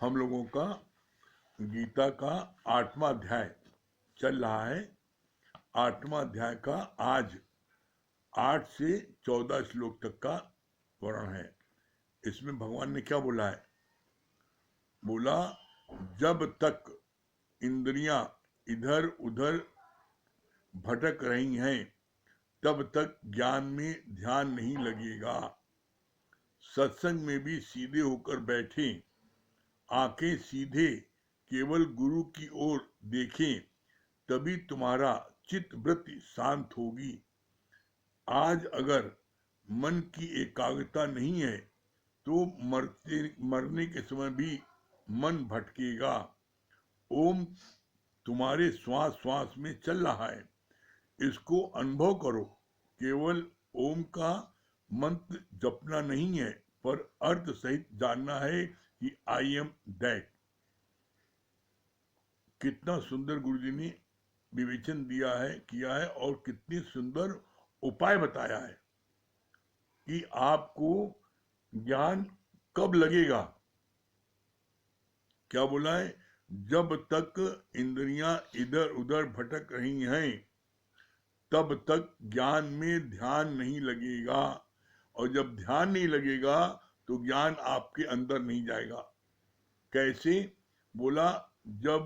हम लोगों का गीता का 8वां अध्याय चल रहा है। 8वां अध्याय का आज 8 से 14 श्लोक तक का वर्णन है। इसमें भगवान ने क्या बोला है? बोला, जब तक इंद्रियां इधर उधर भटक रही हैं तब तक ज्ञान में ध्यान नहीं लगेगा। सत्संग में भी सीधे होकर बैठे, आंखें सीधे केवल गुरु की ओर देखें, तभी तुम्हारा चित्त वृत्ति शांत होगी। आज अगर मन की एकाग्रता नहीं है तो मरने के समय भी मन भटकेगा। ओम तुम्हारे श्वास श्वास में चल रहा है, इसको अनुभव करो। केवल ओम का मंत्र जपना नहीं है, पर अर्थ सहित जानना है कि आई एम दैट। कितना सुंदर गुरुजी ने विवेचन दिया है, किया है, और कितनी सुंदर उपाय बताया है कि आपको ज्ञान कब लगेगा। क्या बोला है? जब तक इंद्रियां इधर उधर भटक रही हैं तब तक ज्ञान में ध्यान नहीं लगेगा, और जब ध्यान नहीं लगेगा तो ज्ञान आपके अंदर नहीं जाएगा। कैसे? बोला, जब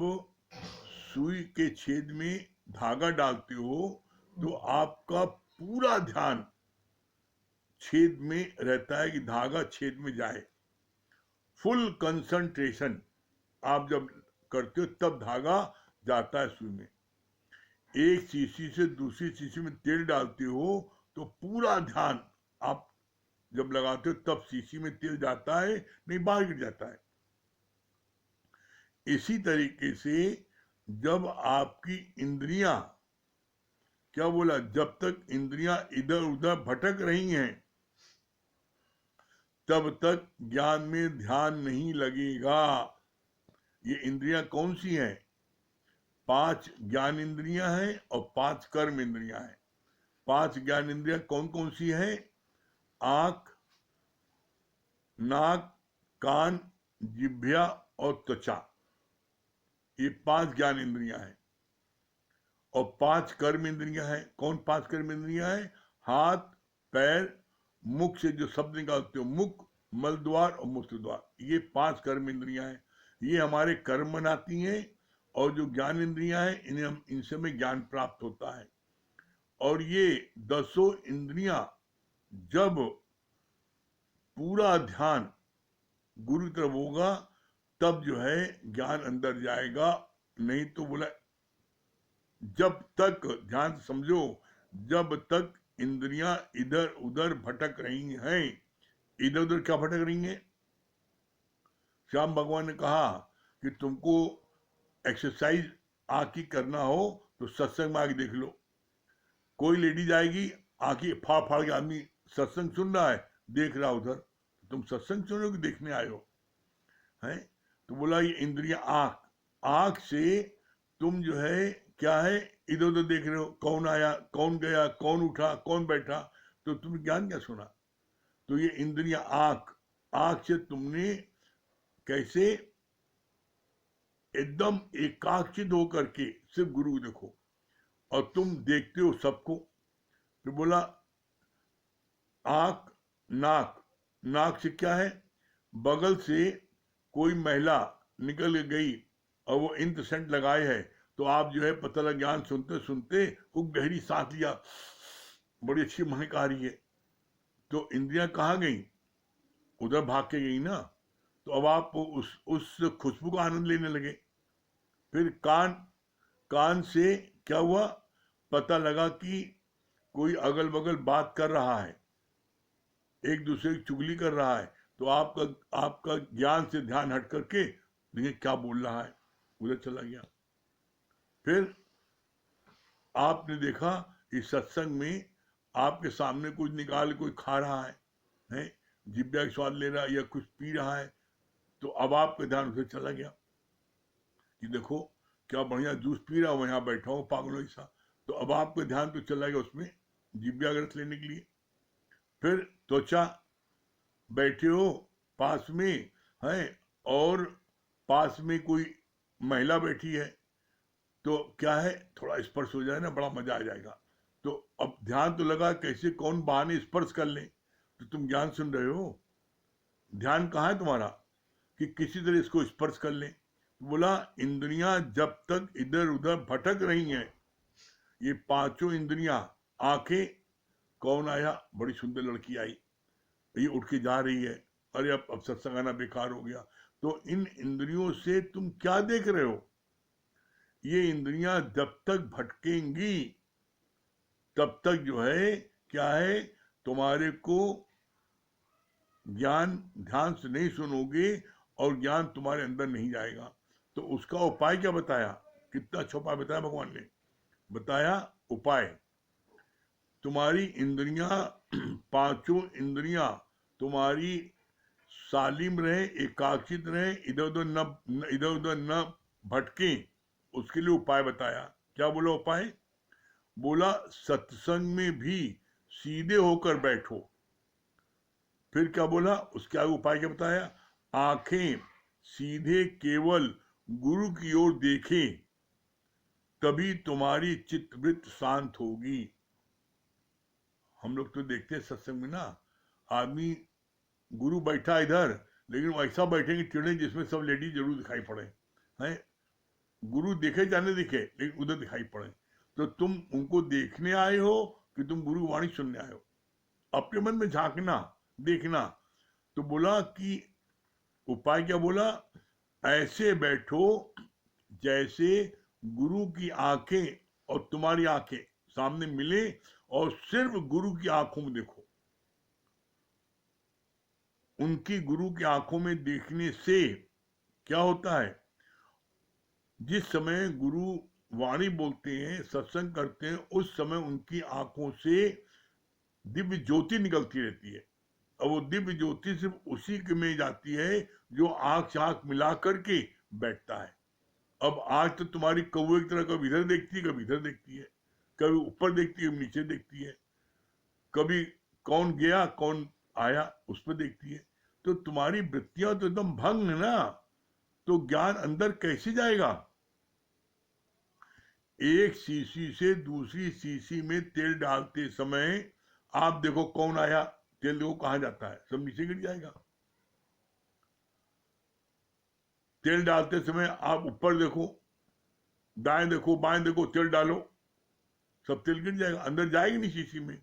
सुई के छेद में धागा डालते हो तो आपका पूरा ध्यान छेद में रहता है कि धागा छेद में जाए। फुल कंसंट्रेशन आप जब करते हो तब धागा जाता है सुई में। एक शीशी से दूसरी शीशी में तेल डालते हो तो पूरा ध्यान आप जब लगाते हो तब शीशी में तेल जाता है, नहीं बाहर गिर जाता है। इसी तरीके से जब आपकी इंद्रियां, क्या बोला, जब तक इंद्रियां इधर उधर भटक रही हैं तब तक ज्ञान में ध्यान नहीं लगेगा। ये इंद्रियां कौन सी हैं? 5 ज्ञान इंद्रियां हैं और 5 कर्म इंद्रियां हैं। 5 ज्ञान इंद्रियां कौन कौन सी हैं? आंख, नाक, कान, जिह्वा और त्वचा। ये 5 ज्ञान इंद्रियां हैं। और 5 कर्म इंद्रियां हैं। कौन 5 कर्म इंद्रियां हैं? हाथ, पैर, मुख से जो शब्द निकालते हो, मुख, मल द्वार और मूत्र द्वार, ये 5 कर्म इंद्रियां हैं। ये हमारे कर्म बनाती हैं, और जो ज्ञान इंद्रियां हैं इन्हें हम इनसे हमें ज्ञान प्राप्त होता है। और ये 10 इंद्रियां जब पूरा ध्यान गुरु की तरफ होगा तब जो है ज्ञान अंदर जाएगा। नहीं तो बोला, जब तक, ध्यान से समझो, जब तक इंद्रियां इधर उधर भटक रही हैं। इधर उधर क्या भटक रही हैं? श्याम भगवान ने कहा कि तुमको एक्सरसाइज आंख की करना हो तो सत्संग में आके देख लो। कोई लेडीज आएगी, आंखें फाड़ फाड़ के, आदमी सत्संग सुन रहा है, देख रहा उधर, तुम सत्संग सुनो कि देखने आए हो? है? तो बोला, ये इंद्रिया आंख, आंख से तुम जो है क्या है, इधर उधर देख रहे हो, कौन आया, कौन गया, कौन उठा, कौन बैठा, तो तुमने ज्ञान क्या सुना? तो ये इंद्रिया आंख, आंख से तुमने कैसे एकदम एकाग्रचित होकर के सिर्फ गुरु को देखो, और तुम देखते हो सबको। फिर बोला, आंख, नाक, नाक से क्या है? बगल से कोई महिला निकल गई और वो इंद्र सेंट लगाए है, तो आप जो है पता लगा, ज्ञान सुनते सुनते खूब गहरी सांस लिया, बड़ी अच्छी महक आ रही है, तो इंद्रियां कहाँ गई? उधर भाग के गई ना। तो अब आप उस खुशबू का आनंद लेने लगे। फिर कान, कान से क्या हुआ? पता लगा कि कोई अगल बगल बात कर रहा है, एक दूसरे की चुगली कर रहा है, तो आपका ज्ञान से ध्यान हट करके देखिए क्या बोल रहा है, उधर चला गया। फिर आपने देखा इस सत्संग में आपके सामने कुछ निकाल कोई खा रहा है, जिब्या का स्वाद ले रहा है या कुछ पी रहा है, तो अब आपका ध्यान उधर चला गया कि देखो क्या बढ़िया जूस पी रहा हूं, यहाँ बैठा हूँ पागलों ऐसा। तो अब आपका ध्यान तो चला गया उसमें, जिब्या का रस लेने के लिए। फिर त्वचा, बैठे हो पास में है, और पास में कोई महिला बैठी है तो क्या है, थोड़ा स्पर्श हो जाए ना, बड़ा मजा आ जाएगा। तो अब ध्यान तो लगा कैसे कौन बहाने स्पर्श कर ले, तो तुम ज्ञान सुन रहे हो, ध्यान कहाँ है तुम्हारा कि किसी तरह इसको स्पर्श कर ले। बोला इंद्रियां जब तक इधर उधर भटक रही हैं, ये पांचों इंद्रियां, आंखें, कौन आया, बड़ी सुंदर लड़की आई, ये उठ के जा रही है, अरे अब सत्संग आना बेकार हो गया। तो इन इंद्रियों से तुम क्या देख रहे हो, ये इंद्रियां जब तक भटकेंगी तब तक जो है क्या है, तुम्हारे को ज्ञान ध्यान से नहीं सुनोगे और ज्ञान तुम्हारे अंदर नहीं जाएगा। तो उसका उपाय क्या बताया, कितना अच्छा उपाय बताया भगवान ने, बताया उपाय, तुम्हारी इंद्रियां, पांचों इंद्रियां तुम्हारी सालिम रहे, एकाग्रचित रहे, इधर उधर न भटके, उसके लिए उपाय बताया। क्या बोला उपाय, बोला सत्संग में भी सीधे होकर बैठो। फिर क्या बोला, उसके आगे उपाय क्या बताया, आंखें सीधे केवल गुरु की ओर देखें, तभी तुम्हारी चित्तवृत्ति शांत होगी। हम लोग तो देखते हैं सत्संग में ना, आदमी गुरु बैठा इधर, लेकिन वो ऐसा बैठेंगे टेढ़े जिसमें सब लेडीज जरूर दिखाई पड़े हैं, गुरु देखे जाने दिखे लेकिन उधर दिखाई पड़े। तो तुम उनको देखने आए हो कि तुम गुरु वाणी सुनने आए हो, अपने मन में झांकना, देखना। तो बोला कि उपाय क्या बोला, ऐसे बैठो जैसे गुरु की आंखें और तुम्हारी आंखें सामने मिले, और सिर्फ गुरु की आंखों में देखो। उनकी गुरु की आंखों में देखने से क्या होता है, जिस समय गुरु वाणी बोलते हैं, सत्संग करते हैं, उस समय उनकी आंखों से दिव्य ज्योति निकलती रहती है, और वो दिव्य ज्योति सिर्फ उसी के में जाती है जो आंख से आंख मिला करके बैठता है। अब आज तो तुम्हारी कौवे की तरह कभी इधर देखती है, कभी इधर देखती है, कभी ऊपर देखती है, कभी नीचे देखती है, कभी कौन गया कौन आया उस पर देखती है। तो तुम्हारी वृत्तियां तो एकदम भंग है ना, तो ज्ञान अंदर कैसे जाएगा। एक शीशी से दूसरी शीशी में तेल डालते समय आप देखो कौन आया, तेल देखो कहां जाता है, सब नीचे गिर जाएगा। तेल डालते समय आप ऊपर देखो, दाएं देखो, बाएं देखो, तेल डालो, सब तेल गिर जाएगा, अंदर जाएगी नहीं शीशी में।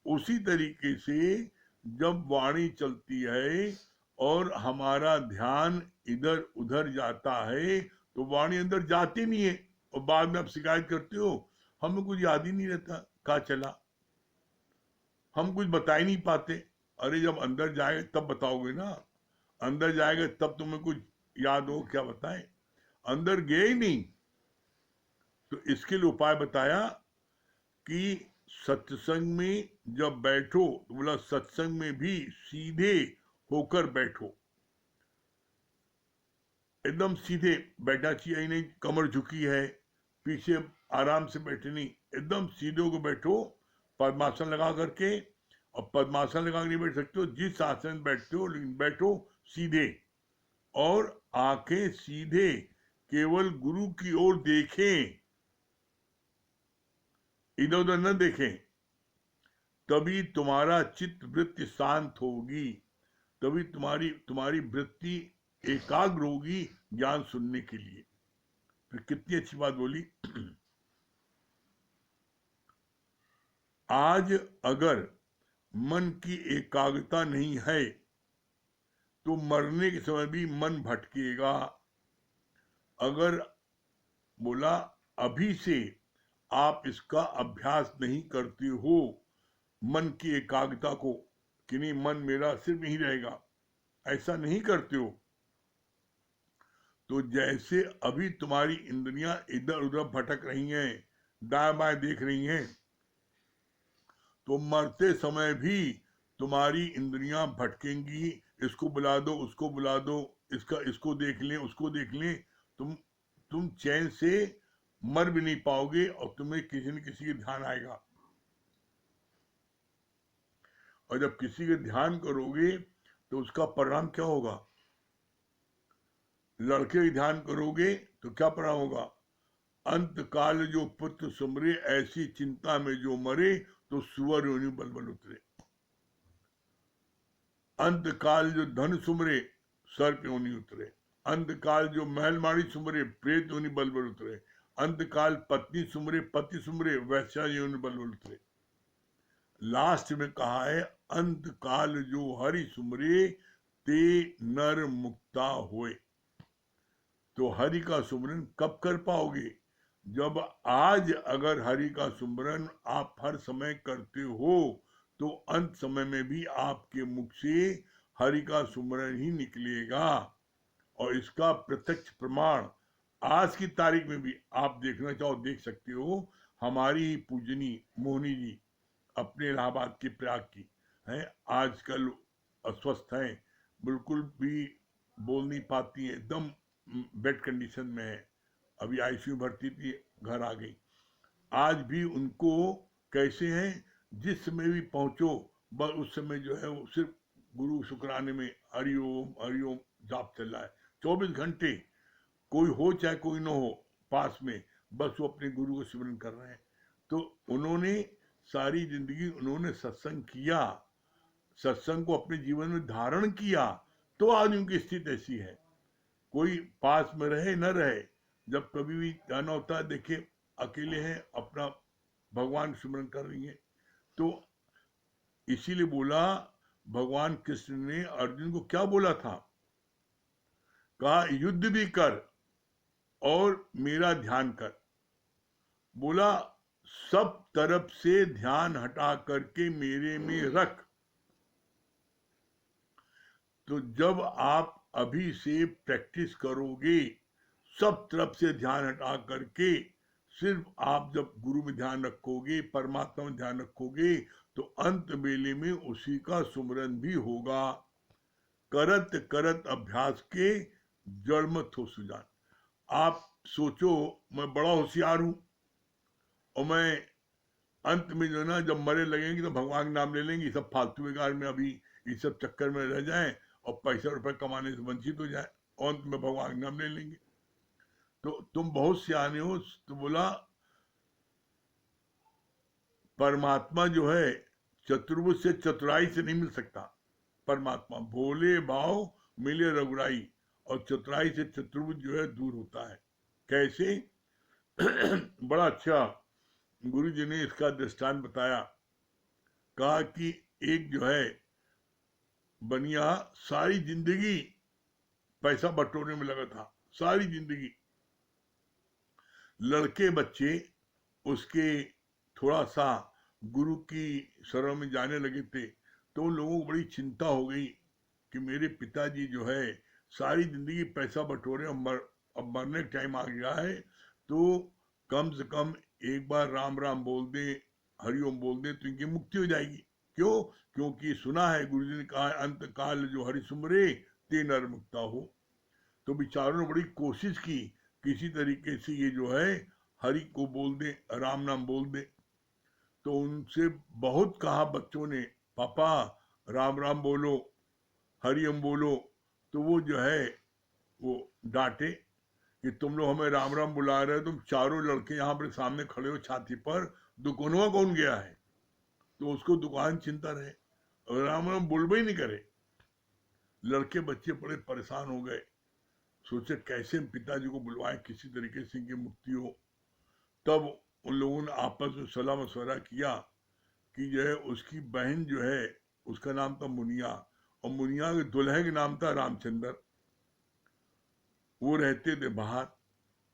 उसी तरीके से जब वाणी चलती है और हमारा ध्यान इधर उधर जाता है तो वाणी अंदर जाती नहीं है, और बाद में आप शिकायत करते हो हमें कुछ याद ही नहीं रहता कहाँ चला, हम कुछ बता ही नहीं पाते। अरे जब अंदर जाएगा तब बताओगे ना, अंदर जाएगा तब तुम्हें कुछ याद हो, क्या बताएं, अंदर गए ही नहीं। तो इसके लिए उपाय बताया कि सत्संग में जब बैठो, तो बोला सत्संग में भी सीधे होकर बैठो, एकदम सीधे बैठा चाहिए नहीं, कमर झुकी है, पीछे आराम से बैठे नहीं, एकदम सीधे होकर बैठो, पद्मासन लगा करके। और पद्मासन लगा के नहीं बैठ सकते हो, जिस आसन में बैठते हो लेकिन बैठो सीधे, और आंखें सीधे केवल गुरु की ओर देखें, इधर उधर न देखें, तभी तुम्हारा चित्त वृत्ति शांत होगी, तभी तुम्हारी वृत्ति एकाग्र होगी ज्ञान सुनने के लिए। फिर कितनी अच्छी बात बोली, आज अगर मन की एकाग्रता नहीं है तो मरने के समय भी मन भटकेगा। अगर बोला अभी से आप इसका अभ्यास नहीं करते हो, मन की एकाग्रता को, कि नहीं मन मेरा सिर्फ यहीं रहेगा, ऐसा नहीं करते हो, तो जैसे अभी तुम्हारी इंद्रियां इधर उधर भटक रही हैं, दाएं बाएं देख रही हैं, तो मरते समय भी तुम्हारी इंद्रियां भटकेंगी, इसको बुला दो, उसको बुला दो, इसको देख लें, उसको देख लें, तुम चैन से मर भी नहीं पाओगे, और तुम्हें किसी न किसी के ध्यान आएगा। और जब किसी के ध्यान करोगे तो उसका परिणाम क्या होगा, लड़के ही ध्यान करोगे तो क्या परिणाम होगा? अंत काल जो पुत्र सुमरे, ऐसी चिंता में जो मरे, तो सुअर योनि बल बल उतरे। अंत काल जो धन सुमरे, सर्प योनि उतरे। अंत काल जो महल माड़ी सुमरे, प्रेत योनि बल बल उतरे। अंत काल पत्नी सुमरे, पति सुमरे, वैश्या योनि बल बल उतरे। लास्ट में कहा है, अंत काल जो हरि सुमरे, ते नर मुक्ता होए। तो हरि का सुमरन कब कर पाओगे? जब आज अगर हरि का सुमरन आप हर समय करते हो, तो अंत समय में भी आपके मुख से हरि का सुमरन ही निकलेगा। और इसका प्रत्यक्ष प्रमाण आज की तारीख में भी आप देखना चाहो देख सकते हो। हमारी ही पूजनी मोहनी जी अपने इलाहाबाद के प्रयाग की हैं, आजकल अस्वस्थ हैं, बिल्कुल भी बोल नहीं पाती है, एकदम बेड कंडीशन में है, अभी आईसीयू भर्ती थी, घर आ गई। आज भी उनको कैसे हैं, जिस समय भी पहुंचो बस उस समय जो है वो सिर्फ गुरु शुक्राने में हरिओम जाप चल रहा है 24 घंटे। कोई हो चाहे कोई ना हो पास में, बस वो अपने गुरु को स्मरण कर रहे हैं। तो उन्होंने सारी जिंदगी उन्होंने सत्संग किया, सत्संग को अपने जीवन में धारण किया, तो आज उनकी स्थिति ऐसी है। कोई पास में रहे न रहे, जब कभी भी जाना होता है, देखिए अकेले हैं, अपना भगवान स्मरण कर रही है। तो इसीलिए बोला भगवान कृष्ण ने अर्जुन को क्या बोला था? कहा युद्ध भी कर और मेरा ध्यान कर। बोला सब तरफ से ध्यान हटा करके मेरे में रख। तो जब आप अभी से प्रैक्टिस करोगे, सब तरफ से ध्यान हटा करके सिर्फ आप जब गुरु में ध्यान रखोगे, परमात्मा में ध्यान रखोगे, तो अंत बेले में उसी का सुमरन भी होगा। करत करत अभ्यास के जड़ मत हो सुजान। आप सोचो मैं बड़ा होशियार हूं और मैं अंत में जो है ना, जब मरे लगेंगे तो भगवान नाम ले लेंगे, सब फालतू बेकार में अभी इस सब चक्कर में रह जाएं और पैसा रुपए कमाने से वंचित हो जाए, और अंत में भगवान नाम ले लेंगे। तो तुम बहुत सियाने हो। तो बोला परमात्मा जो है चतुर्भुज से चतुराई से नहीं मिल सकता। परमात्मा भोले भाव मिले रघुराई, और चतुराई से चतुर्भुज जो है दूर होता है। कैसे? बड़ा अच्छा गुरु जी ने इसका दृष्टांत बताया। कहा कि एक जो है बनिया सारी जिंदगी पैसा बटोरने में लगा था, सारी जिंदगी। लड़के बच्चे उसके थोड़ा सा गुरु की शरण में जाने लगे थे, तो उन लोगों को बड़ी चिंता हो गई कि मेरे पिताजी जो है सारी जिंदगी पैसा बटोरे, अब मरने का टाइम आ गया है, तो कम से कम एक बार राम राम बोल दे, हरिओम बोल दे, तो इनकी मुक्ति हो जाएगी। क्यों? क्योंकि सुना है गुरु जी ने कहा अंत काल जो हरि सुमरे, ते नर मुक्ता हो। तो बेचारों ने बड़ी कोशिश की किसी तरीके से ये जो है हरि को बोल दे, राम नाम बोल दे। तो उनसे बहुत कहा बच्चों ने, पापा राम राम बोलो, हरिओम बोलो। तो वो जो है वो डांटे कि तुम लोग हमें राम राम बुला रहे हो, तुम चारों लड़के यहाँ पर सामने खड़े हो छाती पर, दुकानवा कौन गया है? तो उसको दुकान चिंता रहे और राम राम बोलबे ही नहीं करे। लड़के बच्चे बड़े परेशान हो गए, सोचे कैसे पिताजी को बुलवाएं, किसी तरीके से इनकी मुक्ति हो। तब उन लोगों ने आपस में सलाह मशवरा किया कि जो है उसकी बहन जो है उसका नाम था मुनिया, और मुनिया के दुल्हे का नाम था रामचंद्र। वो रहते थे बाहर,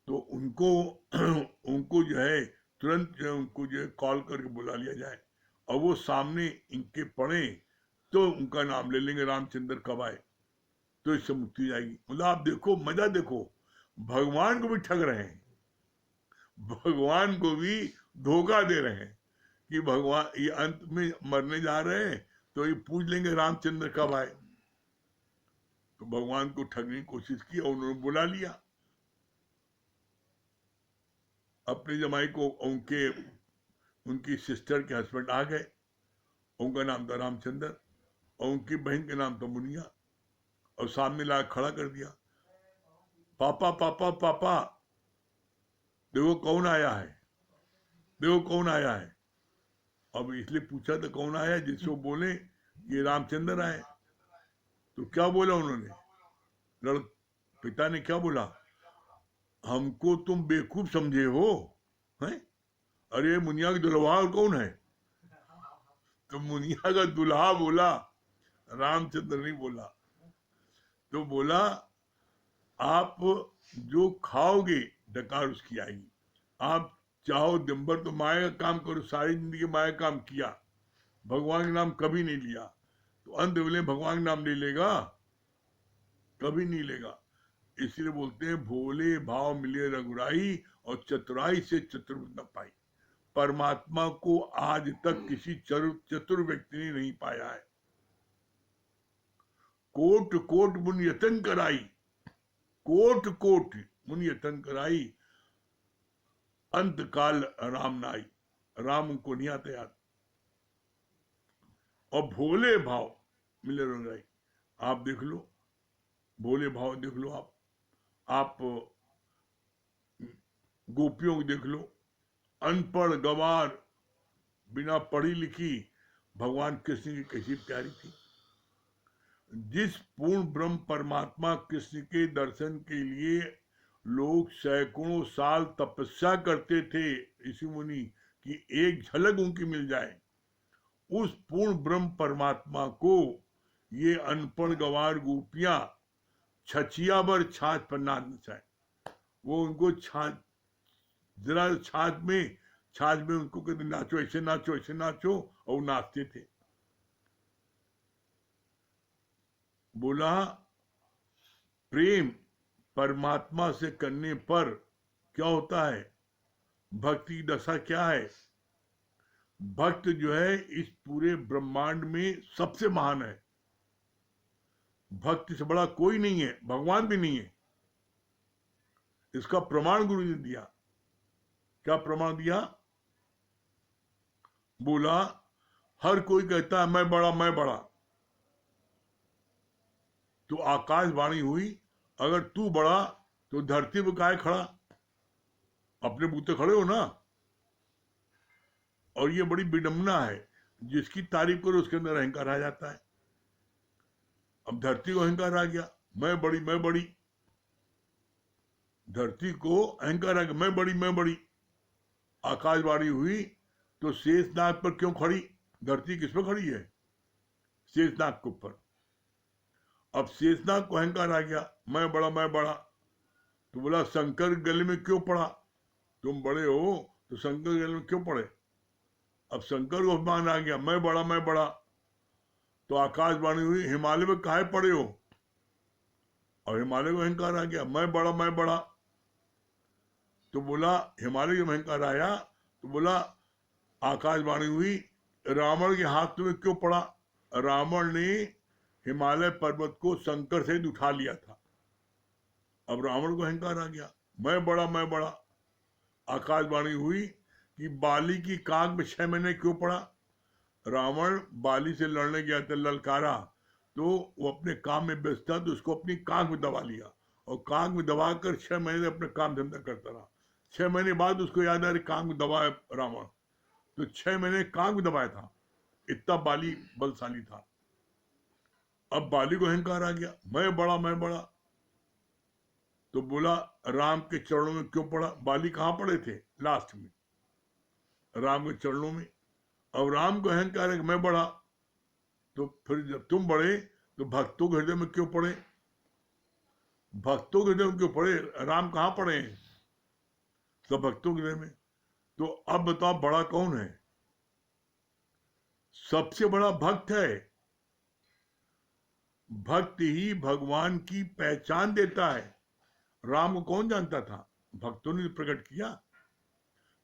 तो उनको उनको जो है तुरंत जो है उनको जो है कॉल करके बुला लिया जाए, और वो सामने इनके पड़े तो उनका नाम ले लेंगे, रामचंद्र कब आए, तो इससे मुक्ति जाएगी। मतलब आप देखो, मजा देखो, भगवान को भी ठग रहे हैं, भगवान को भी धोखा दे रहे हैं कि भगवान ये अंत में मरने जा रहे हैं तो ये पूछ लेंगे रामचंद्र कब आए। तो भगवान को ठगने की कोशिश की और उन्होंने बुला लिया अपने जमाई को। उनकी सिस्टर के हस्बैंड आ गए, उनका नाम था रामचंद्र और उनकी बहन का नाम था मुनिया, और सामने ला खड़ा कर दिया। पापा पापा पापा, देखो कौन आया है, देखो कौन आया है। अब इसलिए पूछा तो कौन आया, जिसको बोले ये रामचंद्र आए। तो क्या बोला उन्होंने, पिता ने क्या बोला, हमको तुम बेवकूफ समझे हो हैं? अरे मुनिया की दुल्हा और कौन है? तो मुनिया का दुल्हा बोला, रामचंद्र नहीं बोला। तो बोला आप जो खाओगे डकार उसकी आएगी। आप चाहो दिन भर तो माया का काम करो, सारी जिंदगी माया का काम किया, भगवान का नाम कभी नहीं लिया, तो अंत में भगवान का नाम नहीं लेगा, कभी नहीं लेगा। इसलिए बोलते हैं भोले भाव मिले रघुराई, और चतुराई से चतुर न पाई। परमात्मा को आज तक किसी चतुर व्यक्ति ने नहीं पाया है। कोट कोट मुनि यतन कराई, कोट कोट मुनि यतन कराई, अंत काल राम नाई, राम उनको नहीं आते याद। और भोले भाव मिले रघुराई, आप देख लो, भोले भाव देख लो, आप गोपियों को देख लो, अनपढ़ गवार, बिना पढ़ी लिखी, भगवान कृष्ण की कैसी प्यारी थी। जिस पूर्ण ब्रह्म परमात्मा कृष्ण के दर्शन के लिए लोग सैकड़ों साल तपस्या करते थे ऋषि मुनि, कि एक झलक उनकी मिल जाए, उस पूर्ण ब्रह्म परमात्मा को ये अनपढ़ गवार गोपियां छचिया भर छाछ पर नाच नचाए। वो उनको छाछ, जरा छाछ में उनको कहते नाचो, ऐसे नाचो, ऐसे नाचो, और वो नाचते थे। बोला प्रेम परमात्मा से करने पर क्या होता है, भक्ति की दशा क्या है। भक्त जो है इस पूरे ब्रह्मांड में सबसे महान है। भक्त से बड़ा कोई नहीं है, भगवान भी नहीं है। इसका प्रमाण गुरु ने दिया। क्या प्रमाण दिया? बोला हर कोई कहता है मैं बड़ा, मैं बड़ा, तो आकाशवाणी हुई, अगर तू बड़ा तो धरती पर काहे खड़ा, अपने बूते खड़े हो ना। और ये बड़ी विडंबना है, जिसकी तारीफ करो उसके अंदर अहंकार आ जाता है। अब धरती को अहंकार आ गया, मैं बड़ी, मैं बड़ी, धरती को अहंकार आ गया, मैं बड़ी, मैं बड़ी। आकाशवाणी हुई तो शेषनाग पर क्यों खड़ी, धरती किस पर खड़ी है? शेषनाग के ऊपर। अब शेषनाग को अहंकार आ गया, मैं बड़ा, मैं बड़ा, तो बोला शंकर गले में क्यों पड़ा, तुम बड़े हो तो शंकर गले में क्यों पड़े। अब शंकर को अभिमान आ गया, मैं बड़ा, मैं बड़ा, तो आकाशवाणी हुई हिमालय में काहे पड़े हो, और हिमालय को अहंकार आ गया, मैं बड़ा, मैं बड़ा, तो बोला हिमालय को अहंकार आया, तो बोला आकाशवाणी हुई रावण के हाथ में क्यों पड़ा, रावण ने हिमालय पर्वत को शंकर से उठा लिया था। अब रावण को अहंकार आ गया, मैं बड़ा, मैं बड़ा। आकाशवाणी हुई कि बाली की काग में 6 महीने क्यों पड़ा, रावण बाली से लड़ने गया था, ललकारा, तो वो अपने काम में व्यस्त था, तो उसको अपनी काग में दबा लिया, और काग में दबाकर 6 महीने अपने काम धंधा करता रहा। 6 महीने बाद उसको याद आ रही काग में दबाया रावण, तो 6 महीने काग में दबाया था, इतना बाली बलशाली था। अब बाली को अहंकार आ गया, मैं बड़ा, मैं बड़ा, तो बोला राम के चरणों में क्यों पड़ा, बाली कहां पड़े थे, लास्ट में, राम के चरणों में। अब राम को अहंकार है कि मैं बड़ा, तो फिर जब तुम बड़े तो भक्तों के हृदय में क्यों पड़े, भक्तों के हृदय में क्यों पड़े, राम कहां पड़े हैं, सब भक्तों के हृदय में। तो अब बताओ बड़ा कौन है, सबसे बड़ा भक्त है। भक्त ही भगवान की पहचान देता है। राम को कौन जानता था, भक्तों ने प्रकट किया।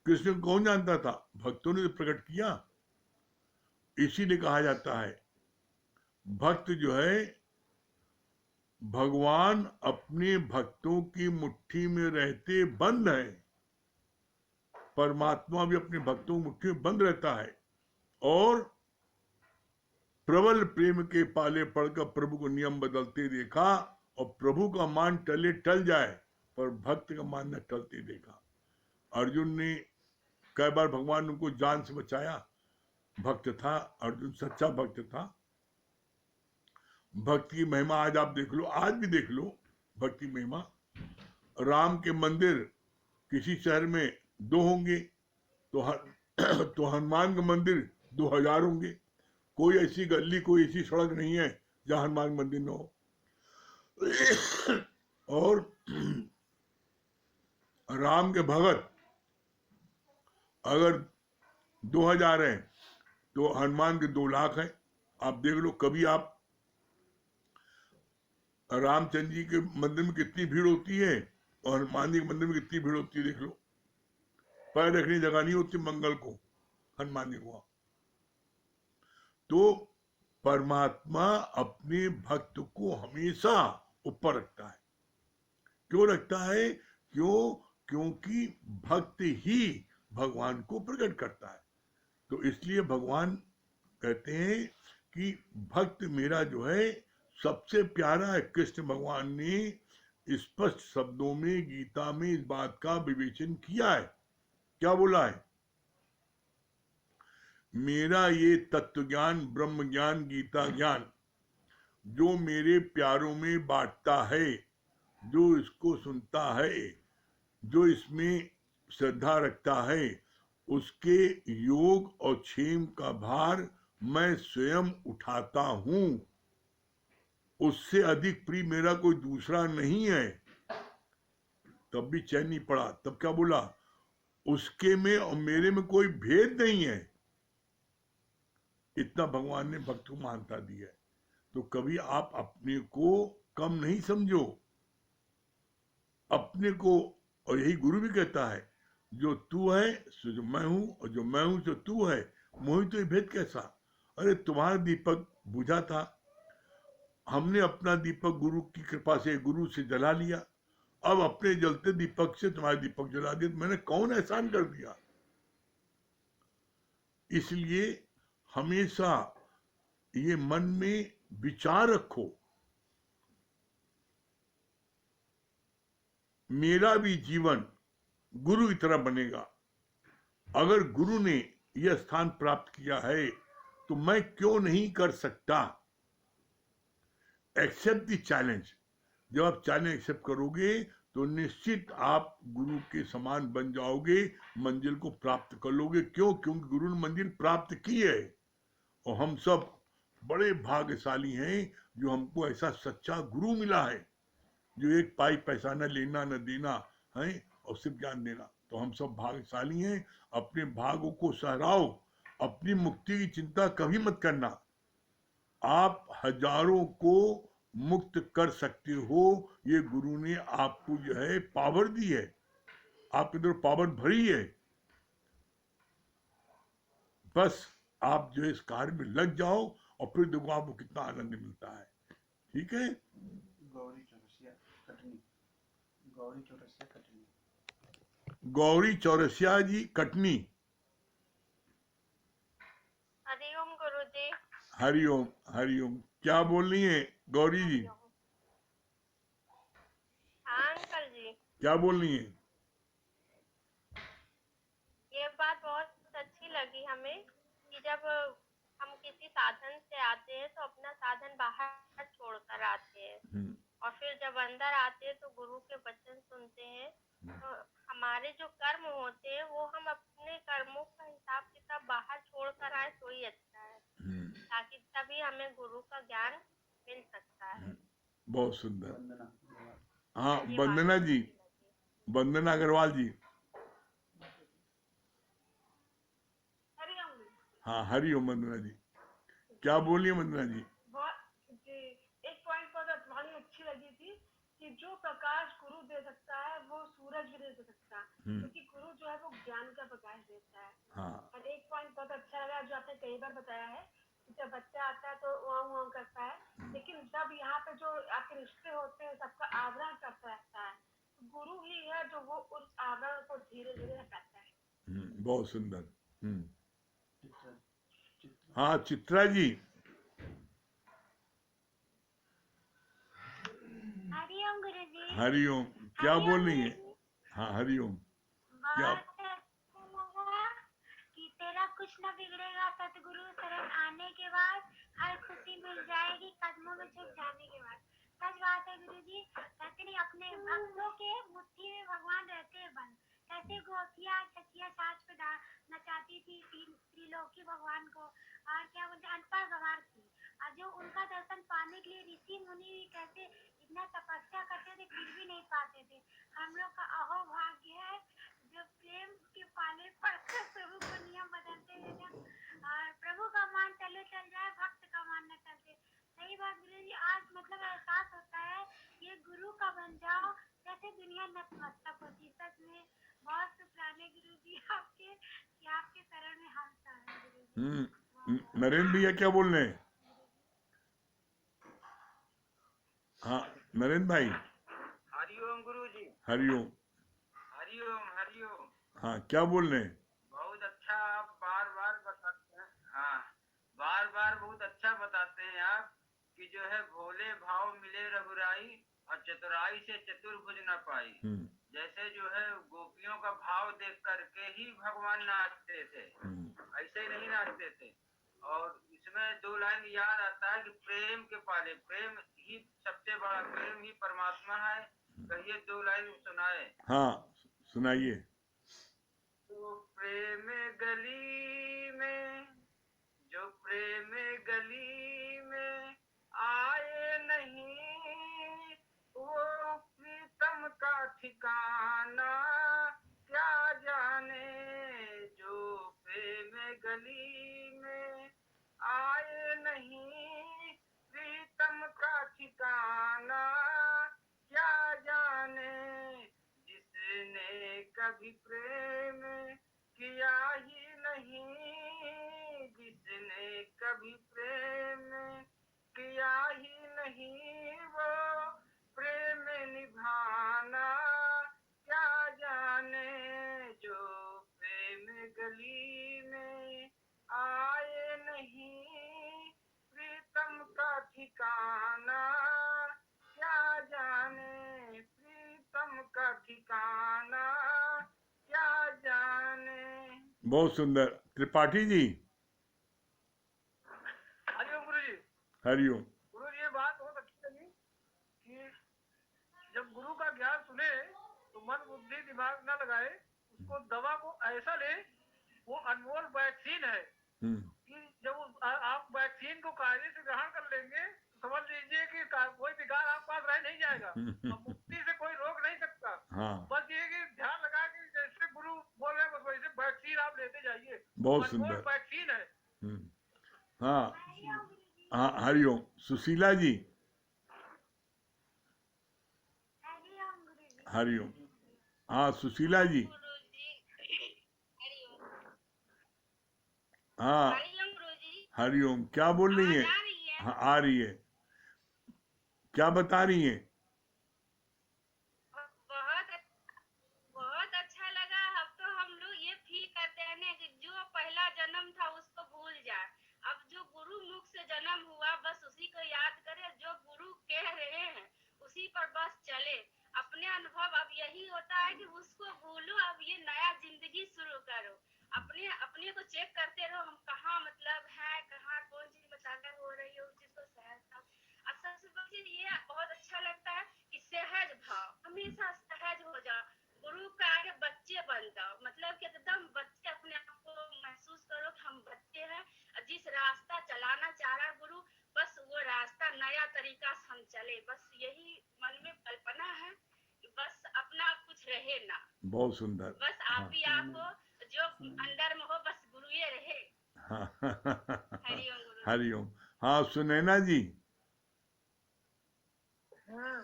कृष्ण को कौन जानता था, भक्तों ने प्रकट किया। इसीलिए कहा जाता है भक्त जो है, भगवान अपने भक्तों की मुट्ठी में रहते बंद है, परमात्मा भी अपने भक्तों की मुट्ठी में बंद रहता है। और प्रबल प्रेम के पाले पड़कर प्रभु को नियम बदलते देखा, और प्रभु का मान टले टल जाए पर भक्त का मानना टलते देखा। अर्जुन ने कई बार भगवान उनको जान से बचाया, भक्त था अर्जुन, सच्चा भक्त था। भक्ति की महिमा आज आप देख लो, आज भी देख लो भक्ति महिमा। राम के मंदिर किसी शहर में 2 होंगे तो हनुमान का मंदिर 2000 होंगे। कोई ऐसी गली, कोई ऐसी सड़क नहीं है जहां हनुमान मंदिर न हो। और राम के भगत अगर 2000 है तो हनुमान के 2 लाख है। आप देख लो, कभी आप रामचंद्र जी के मंदिर में कितनी भीड़ होती है और हनुमान जी के मंदिर में कितनी भीड़ होती है, देख लो। पैर रखने जगह नहीं होती मंगल को हनुमान जी को। तो परमात्मा अपने भक्त को हमेशा ऊपर रखता है। क्यों रखता है? क्योंकि भक्त ही भगवान को प्रकट करता है। तो इसलिए भगवान कहते हैं कि भक्त मेरा जो है सबसे प्यारा है। कृष्ण भगवान ने स्पष्ट शब्दों में गीता में इस बात का विवेचन किया है। क्या बोला है? मेरा ये तत्व ज्ञान, ब्रह्म ज्ञान, गीता ज्ञान जो मेरे प्यारों में बांटता है, जो इसको सुनता है, जो इसमें श्रद्धा रखता है, उसके योग और क्षेम का भार मैं स्वयं उठाता हूं। उससे अधिक प्रिय मेरा कोई दूसरा नहीं है। तब भी चैन नहीं पड़ा। तब क्या बोला? उसके में और मेरे में कोई भेद नहीं है। इतना भगवान ने भक्त को मानता दिया है। तो कभी आप अपने को कम नहीं समझो, अपने को। और यही गुरु भी कहता है, जो तू है सो जो मैं हूं, और जो मैं हूं सो तू है, मोहित तो ये भेद कैसा? अरे तुम्हारा दीपक बुझा था, हमने अपना दीपक गुरु की कृपा से, गुरु से जला लिया। अब अपने जलते दीपक से तुम्हारे दीपक जला दिया। तो मैंने कौन एहसान कर दिया? इसलिए हमेशा ये मन में विचार रखो, मेरा भी जीवन गुरु की तरह बनेगा। अगर गुरु ने यह स्थान प्राप्त किया है तो मैं क्यों नहीं कर सकता? Accept the challenge. जब आप चैलेंज एक्सेप्ट करोगे तो निश्चित आप गुरु के समान बन जाओगे, मंजिल को प्राप्त कर लोगे। क्यों? क्योंकि गुरु ने मंजिल प्राप्त की है। और हम सब बड़े भाग्यशाली हैं जो हमको ऐसा सच्चा गुरु मिला है, जो एक पाई पैसा न लेना न देना है और सिर्फ ज्ञान देना। तो हम सब भाग्यशाली हैं। अपने भाग्यों को सहराओ, अपनी मुक्ति की चिंता कभी मत करना। आप हजारों को मुक्त कर सकते हो। ये गुरु ने आपको जो है पावर दी है, आपके अंदर पावर भरी है। बस आप जो है इस कार्य में लग जाओ और फिर देखो आपको कितना आनंद मिलता है। ठीक है? गौरी चौरसिया कटनी। गौरी चौरसिया जी कटनी। हरिओम गुरुजी। हरिओम हरिओम। क्या बोल रही है गौरी जी? हाँ अंकल जी, क्या बोल रही है? ये बात बहुत अच्छी लगी हमें कि जब हम किसी साधन से आते हैं तो अपना साधन बाहर छोड़कर आते हैं, और फिर जब अंदर आते हैं तो गुरु के वचन सुनते हैं। तो हमारे जो कर्म होते हैं वो हम अपने कर्मों का हिसाब किताब बाहर छोड़कर आए तो ही अच्छा है, ताकि तभी हमें गुरु का ज्ञान मिल सकता है। बहुत सुंदर। वंदना। हाँ, ये वंदना बात जी, अच्छी लगी। वंदना अग्रवाल जी। हरिओम हाँ, हरिओम वंदना जी। क्या बोलिए वंदना जी? जी। एक पॉइंट पर तुम्हारी अच्छी लगी थी कि जो प्रकाश गुरु दे सकता है वो सूरज भी दे सकता है, क्योंकि गुरु जो है वो ज्ञान का प्रकाश देता है। हाँ, और एक पॉइंट बहुत अच्छा लगा जो आपने कई बार बताया है कि जब बच्चा आता है तो वाँ करता है, लेकिन जब यहाँ पे जो आपके रिश्ते होते हैं सबका आवरण करता रहता है, तो गुरु ही है जो वो उस आवरण को धीरे धीरे हटाता है। बहुत सुंदर। चित्रा। हाँ, चित्रा जी। हरिओम गुरुजी। हरिओम। क्या हरिओम बोल रही है? गुरुजी। हाँ हरिओम। क्या? बहुत अच्छा लगा कि तेरा कुछ न बिगड़ेगा सतगुरु शरण आने के बाद, हर खुशी मिल जाएगी कदमों में झुक जाने के बाद। सच बात है गुरुजी, कहते नहीं अपने भक्तों के मुट्ठी में भगवान रहते हैं बंद। कैसे गोपियाँ छचिया साज पे नचाती थी त्रिलोकी भगवान को, और क्या बोलते अनपढ़ गवार थी, और जो उनका दर्शन पाने के लिए ऋषि मुनि भी कैसे इतना तपस्या करते थे फिर भी नहीं पाते थे। हम लोग का अहो भाग्य है जो प्रेम के पाले पड़कर प्रभु को नियम बदलते हैं ना, और प्रभु का मान चले चल जाए, भक्त का मान न चलते। सही बात गुरु जी, आज मतलब एहसास होता है ये गुरु का बन जाओ, जैसे दुनिया नतमस्तक होती। सच में बहुत शुक्राने गुरु जी आपके कि आपके शरण में हम सब हैं गुरु जी। नरेंद्र भैया क्या बोल रहे हैं? हाँ नरेंद्र भाई। हरिओम गुरु जी। हरिओम। हरिओम हरिओम। हाँ क्या बोल रहे हैं? बहुत अच्छा आप बार बार बताते हैं। हाँ, बार बार बहुत अच्छा बताते हैं आप कि जो है भोले भाव मिले रघुराई और चतुराई से चतुर्भुज न पाई। जैसे जो है गोपियों का भाव देख करके ही भगवान नाचते थे, ऐसे ही नहीं नाचते थे। और इसमें दो लाइन याद आता है कि प्रेम के पाले, प्रेम ही सबसे बड़ा, प्रेम ही परमात्मा है। कहिए दो लाइन सुनाए। हाँ सुनाइए। तो प्रेम गली में, जो प्रेम गली में आए नहीं, वो प्रीतम का ठिकाना क्या जाने। जो प्रेम गली में आए नहीं, प्रीतम का ठिकाना क्या जाने। जिसने कभी प्रेम किया ही नहीं, जिसने कभी प्रेम किया ही नहीं, वो प्रेम निभाना क्या जाने। जो प्रेम गली में आए नहीं, प्रीतम का ठिकाना क्या जाने, प्रीतम का ठिकाना क्या जाने। बहुत सुंदर। त्रिपाठी जी। हरिओम गुरु जी। हरिओम। गुरु जी ये बात बहुत अच्छी लगी कि जब गुरु का ज्ञान सुने तो मन बुद्धि दिमाग न लगाए, उसको दवा को ऐसा ले, वो अनमोल वैक्सीन है कि जब आप वैक्सीन को कायदे से ग्रहण कर लेंगे तो समझ लीजिए कि कोई विकार आपके पास रह नहीं जाएगा और मुक्ति से कोई रोक नहीं सकता। हाँ बस ये कि ध्यान लगा कि जैसे गुरु बोल रहे हैं बस वैसे वैक्सीन आप लेते जाइए। बहुत अनमोल सुंदर। वैक्सीन है। हाँ हाँ हरिओम। सुशीला जी। हरिओम गुरु जी। हरिओम। हाँ सुशीला जी। गुरुजी हरिओम। हाँ हरिओम गुरुजी। हरिओम। क्या बोल रही आवाज है? आ रही है? हाँ आ रही है। क्या बता रही है? बहुत बहुत अच्छा लगा। अब तो हम लोग ये फील करते हैं ना कि जो पहला जन्म था उसको भूल जाए, अब जो गुरु मुख से जन्म हुआ बस उसी को याद करे, जो गुरु कह रहे हैं उसी पर बस चले। अपने अनुभव अब यही होता है कि उसको भूलो, अब ये नया जिंदगी शुरू करो। अपने अपने को चेक करते रहो, हम कहाँ मतलब है, कहाँ कौन चीज में ताकत हो रही है, उस चीज को सहज था। अब सबसे बड़ी चीज ये बहुत अच्छा लगता है कि सहज भाव, हमेशा सहज हो जाओ, गुरु के आगे बच्चे बन जाओ, मतलब कि एकदम बच्चे अपने आप को महसूस करो कि हम बच्चे हैं, जिस रास्ता चलाना चाह रहा है गुरु बस वो रास्ता नया तरीका से हम चले, बस यही मन में कल्पना है कि बस अपना कुछ रहे ना, बहुत सुंदर। बस आप ही आप हो, जो अंदर में हो बस गुरु ये रहे। हाँ हरिओम गुरु। हरिओम। हाँ सुनैना जी। हाँ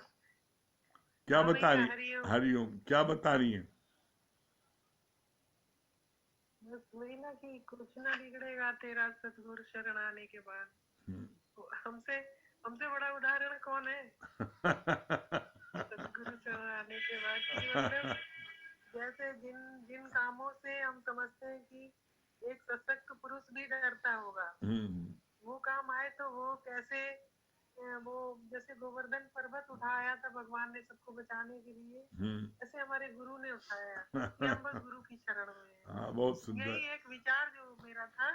क्या हाँ बता भैया, रही? हरिओम। हरिओम। क्या बता रही है? बस वही ना कि कुछ ना बिगड़ेगा तेरा सतगुरु शरण आने के बाद। तो हमसे हमसे बड़ा उदाहरण कौन है सतगुरु शरण आने के बाद कि मतलब जैसे जिन जिन कामों से हम समझते हैं कि एक सशक्त पुरुष भी डरता होगा, वो काम आए तो वो कैसे वो जैसे गोवर्धन पर्वत उठाया था भगवान ने सबको बचाने के लिए, ऐसे हमारे गुरु ने उठाया कि हम बस गुरु की शरण में हैं। हाँ, बहुत सुंदर। यही एक विचार जो मेरा था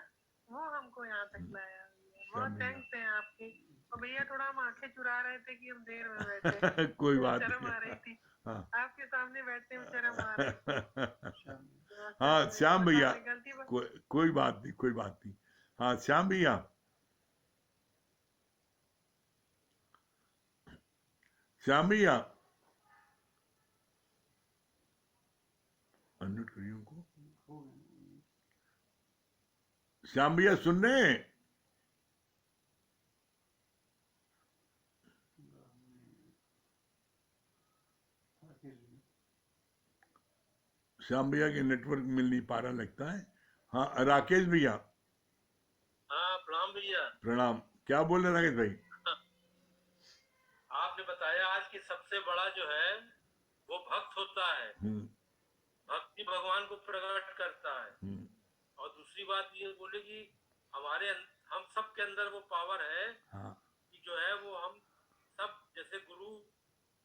वो हमको यहाँ तक लाया। बहुत शामिया। थैंक्स है आपके। और भैया थोड़ा हम आंखें चुरा रहे थे कि हम देर में बैठे। कोई बात शर्म नहीं। आ रही थी, हाँ आपके सामने बैठने में शर्म आ रही थी। शाम हाँ श्याम भैया, गलती कोई बात नहीं, कोई बात नहीं। हाँ श्याम भैया, श्याम भैया अनम्यूट करिए उनको। हो गया। श्याम भैया सुन रहे हैं? श्याम भैया के नेटवर्क मिल नहीं पा रहा लगता है। हाँ राकेश भैया। हाँ प्रणाम भैया। प्रणाम। क्या बोल रहे राकेश भाई? आपने बताया आज कि सबसे बड़ा जो है वो भक्त होता है। भक्ति भगवान को प्रकट करता है। और दूसरी बात ये बोले कि हम सब के अंदर वो पावर है। हाँ। कि जो है वो हम सब जैसे गुरु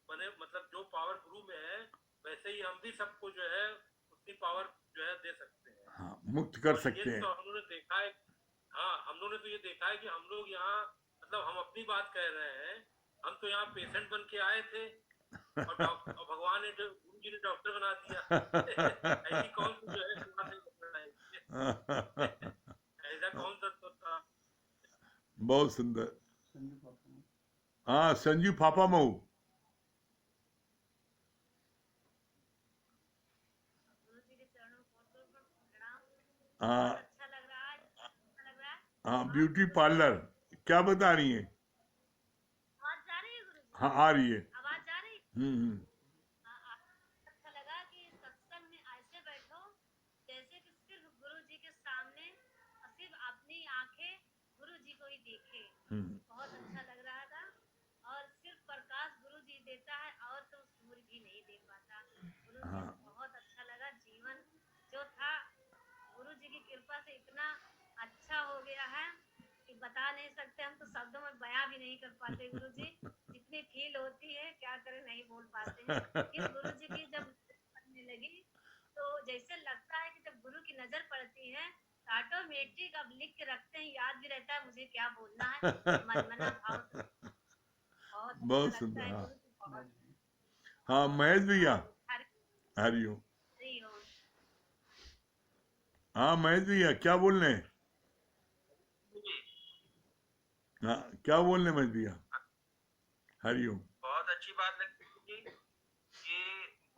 बने, मतलब जो पावर गुरु में है वैसे ही हम भी सबको जो है उतनी पावर जो है दे सकते हैं। हाँ, मुक्त कर सकते हैं। तो हम लोगों ने देखा है। हाँ, हम लोगों ने तो ये देखा है कि हम लोग यहाँ, मतलब हम अपनी बात कह रहे हैं, हम तो यहाँ पेशेंट बन के आए थे और भगवान ने गुरु जी ने डॉक्टर बना दिया। ऐसी कौन सी जो है ऐसा कौन सा था? बहुत सुंदर। संजू पापा। हाँ संजू पापा मऊ। हाँ अच्छा लग रहा है, अच्छा लग रहा है। हाँ, ब्यूटी पार्लर क्या बता रही है? आवाज जा रही है गुरुजी? हाँ आ रही है। आवाज जा रही है? अच्छा लगा कि सत्संग में ऐसे बैठो जैसे कि सिर्फ गुरु जी के सामने और सिर्फ अपनी आंखें गुरु जी को ही देखे। बहुत अच्छा लग रहा था। और सिर्फ प्रकाश गुरु जी देता है और तो सूर्य भी नहीं दे पाता। गुरु जी हाँ। बहुत अच्छा लगा। जीवन जो था गुरु जी की कृपा से इतना अच्छा हो गया है कि बता नहीं सकते। हम तो शब्दों में बयां भी नहीं कर पाते गुरु जी। जितनी फील होती है क्या करें, नहीं बोल पाते हैं। लेकिन गुरु जी की जब पड़ने लगी तो जैसे लगता है कि जब गुरु की नजर पड़ती है तो ऑटोमेटिक अब लिख के रखते हैं, याद भी रहता है मुझे क्या बोलना है। मनमना भाव से बहुत बहुत अच्छा सुंदर। लगता है हाँ गुरु जी। बहुत हाँ महेश भैया। हरि हरिओम। ओम। हाँ महेश भैया क्या बोल रहे हैं? हाँ क्या बोल रहे हैं महेश भैया? हरिओम। बहुत अच्छी बात लगती है कि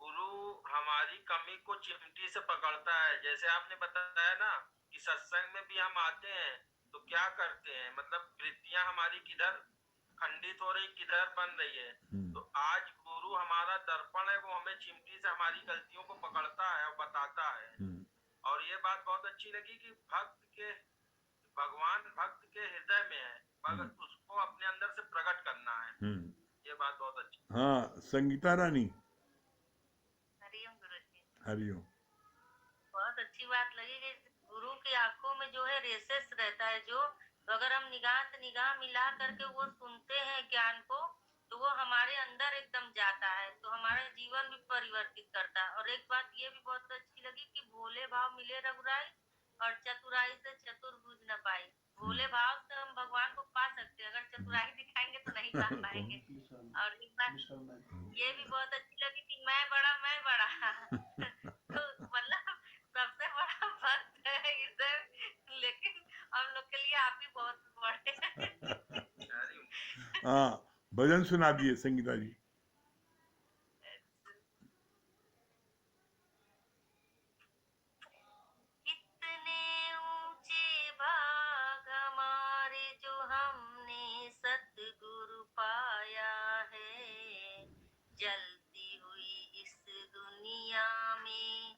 गुरु हमारी कमी को चिमटी से पकड़ता है। जैसे आपने बताया ना कि सत्संग में भी हम आते हैं तो क्या करते हैं, मतलब वृत्तियां हमारी किधर खंडित हो रही, किधर बन रही है। तो आज गुरु हमारा दर्पण है, वो हमें चिमटी से हमारी गलतियों को पकड़ता है और बताता है। और ये बात बहुत अच्छी लगी कि भगवान भक्त के हृदय में है, मगर उसको अपने अंदर से प्रकट करना है। ये बात बहुत अच्छी। हाँ संगीता रानी। हरिओम गुरु जी। हरिओम। बहुत अच्छी बात लगी कि गुरु की आंखों में जो है रेसेस रहता है, जो तो अगर हम निगाह से निगाह मिला करके वो सुनते हैं ज्ञान को तो वो हमारे अंदर एकदम जाता है, तो हमारा जीवन भी परिवर्तित करता है। और एक बात ये भी बहुत अच्छी लगी कि भोले भाव मिले रघुराई और चतुराई से चतुर्भुज न पाई। भोले भाव से हम भगवान को पा सकते हैं, अगर चतुराई दिखाएंगे तो नहीं पा पाएंगे। और एक बात ये भी बहुत अच्छी लगी कि मैं बड़ा तो मतलब सबसे बड़ा भक्त है इधर, लेकिन हम लोग के लिए आप ही बहुत बड़े हैं। हाँ भजन सुना दिए संगीता जी। कितने ऊंचे भाग हमारे जो हमने सतगुरु पाया है। जलती हुई इस दुनिया में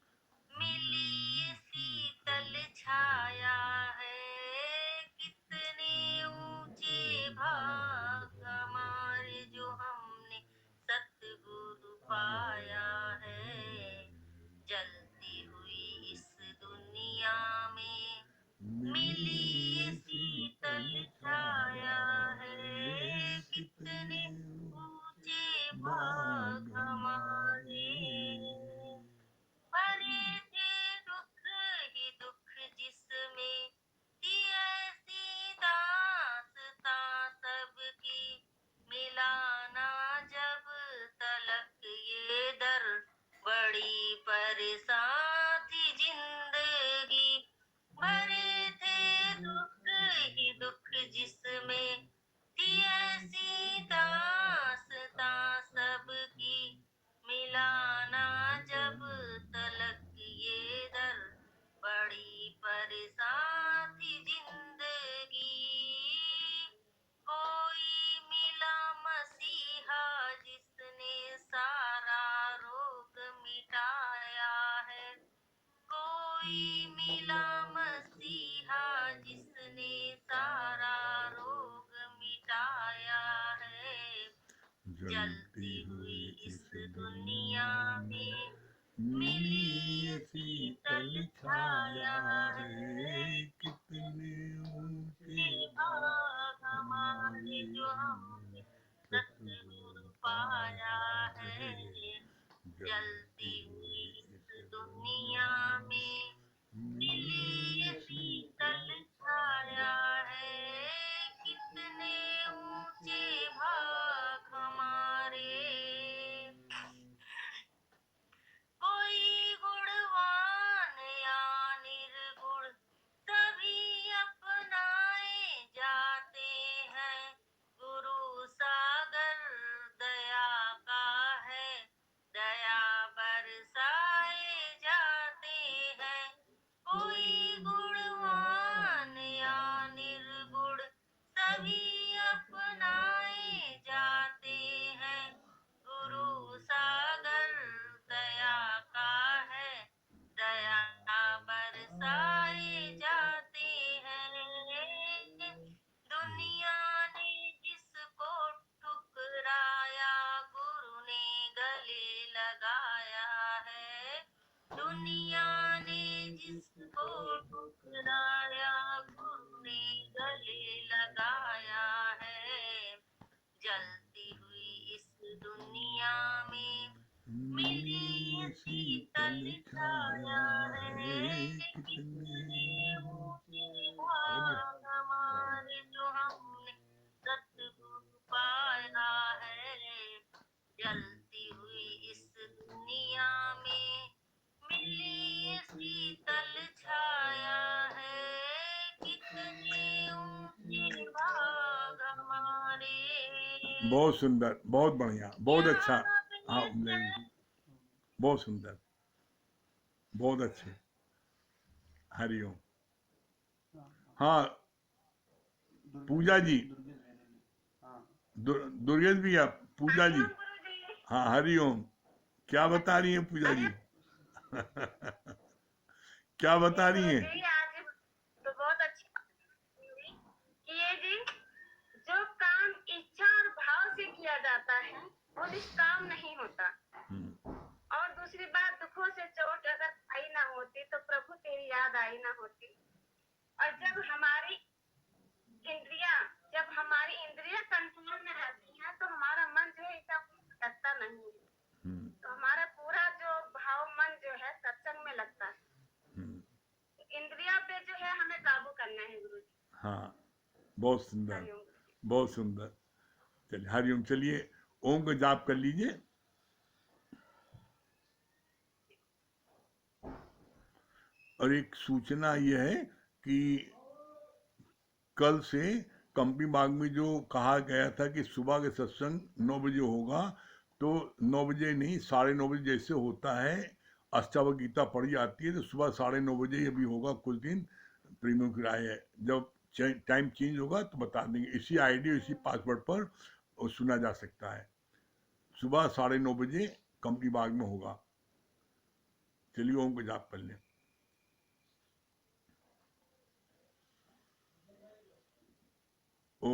मिली ये शीतल छाया है। कितने ऊंचे भाग हमारे जो हमने कितने ऊंचे भाग हमारे, भरे थे दुख ही दुख जिसमें थी ऐसी दास्तां सबकी, मिलाना जब तलक ये दर, बड़ी परेशान थी जिंदगी। भरे थे दुख ही दुख जिसमें थी ऐसी दास्तां सबकी, मिलाना जब तलक ये दर, बड़ी परेशान थी जिंदगी। कोई मिला मसीहा जिसने सारा रोग मिटाया है, कोई मिला मसीहा जिसने सारा रोग मिटाया है। जलती हुई इस दुनिया में मिली ये शीतल छाया है, कितने ऊंचे भाग हमारे जो हमने सतगुरु पाया है। जलती हुई इस दुनिया में मिली ये शीतल छाया है, कितने ऊंचे भाग हमारे। कोई गुणवान या निर्गुण सभी अपनाए जाते हैं, गुरु सागर दया का है, दया बरसाए जाते हैं। कोई गुणवान या निर्गुण सभी अपनाए जाते हैं, गुरु सागर दया का है, दया बरसाए जाते हैं। दुनिया ने जिसको ठुकराया, गुरु ने गले लगाया है। दुनिया ने जिसको ठुकराया, गुरु ने गले लगाया है। जलती हुई इस दुनिया में मिली ये शीतल छाया है, कितने ऊंचे भाग हमारे जो हमने सतगुरु पाया है। जलती हुई इस दुनिया में मिली ये शीतल छाया है, कितने ऊंचे भाग हमारे। बहुत सुंदर, बहुत बढ़िया, बहुत अच्छा। हाँ, बहुत सुंदर, बहुत अच्छे। हरिओम। हाँ, पूजा जी, दुर्गेश भैया, पूजा जी। हाँ, हरिओम। क्या बता रही हैं पूजा जी? क्या बता रही हैं? जी आज तो बहुत अच्छी हुई कि ये जी जो काम इच्छा और भाव से किया जाता है वो निष्काम नहीं होता। और दूसरी बात, दुखों से चोट अगर आई ना होती तो प्रभु तेरी याद आई ना होती। और जब हमारी इंद्रिया कंट्रोल में रहती है तो हमारा मन जो है इसका भटकता नहीं है। तो हमारा पूरा जो भाव मन जो है सत्संग में लगता है। इंद्रिया पे जो है हमें काबू करना है गुरु जी। हाँ, बहुत सुंदर, हरिओम। बहुत सुंदर। चलिए हरिओम। चलिए ओम का जाप कर लीजिए। और एक सूचना यह है कि कल से कंपनी बाग में जो कहा गया था कि सुबह के सत्संग 9 बजे होगा, तो 9 बजे नहीं, 9:30 बजे जैसे होता है, अष्टावक्र गीता पढ़ी जाती है, तो सुबह 9:30 बजे ये भी होगा। कुछ दिन प्रीमियम किराया है, जब टाइम चेंज होगा तो बता देंगे। इसी आईडी, इसी पासवर्ड पर सुना जा सकता है। सुबह 9:30 बजे कंपनी बाग में होगा। चलिए ओम को जाप कर लें। ओ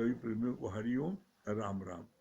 सभी प्रेमियों को हरिओम राम राम।